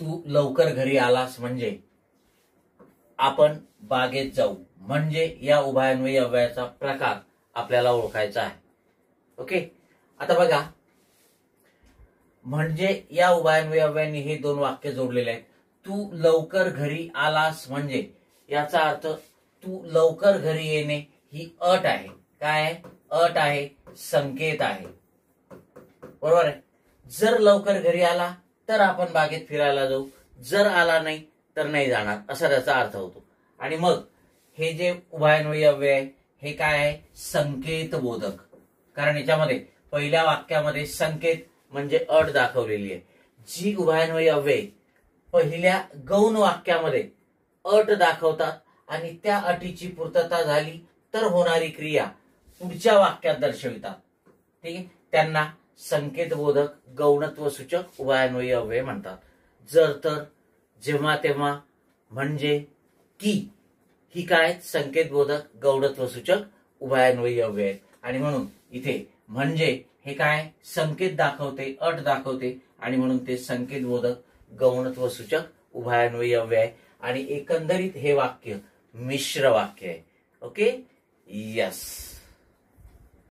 तू लवकर घरी आलास म्हणजे आपण बागेत जाऊ, म्हणजे या उभयान्वयी अव्ययाचा प्रकार आपल्याला ओळखायचा आहे. ओके, आता बघा, म्हणजे या उभयान्वयी अव्ययांनी हे दोन वाक्य जोडलेले आहेत. तू लवकर घरी आलास म्हणजे याचा अर्थ तू लवकर घरी येणे ही अट आहे. काय आहे? अट आहे, संकेत आहे. बरोबर आहे. जर लवकर घरी आला तर आपण बागेत फिरायला जाऊ, जर आला नाही तर नाही जाणार, असा त्याचा अर्थ होतो. आणि मग हे जे उभयान्वयी अव्यय आहे हे काय आहे? संकेत बोधक. कारण याच्यामध्ये पहिल्या वाक्यामध्ये संकेत म्हणजे अट दाखवलेली आहे. जी उभयान्वयी अव्यय पहिल्या गौण वाक्यामध्ये अट दाखवतात आणि त्या अटीची पूर्तता झाली तर होणारी क्रिया पुढच्या वाक्यात दर्शवितात. ठीक आहे, त्यांना संकेतबोधक गौणत्व सूचक उभयान्वयी अव्यय म्हणतात. जर, तर, जेव्हा, तेव्हा, म्हणजे, की ही काय? संकेतबोधक गौणत्व सूचक उभयान्वयी अव्यय आहेत. आणि म्हणून इथे म्हणजे हे काय? संकेत दाखवते, अट दाखवते आणि म्हणून ते संकेतबोधक गौणत्व सूचक उभयान्वयी अव्यय आहे. आणि एकंदरीत हे वाक्य मिश्र वाक्य आहे. Okay, yes.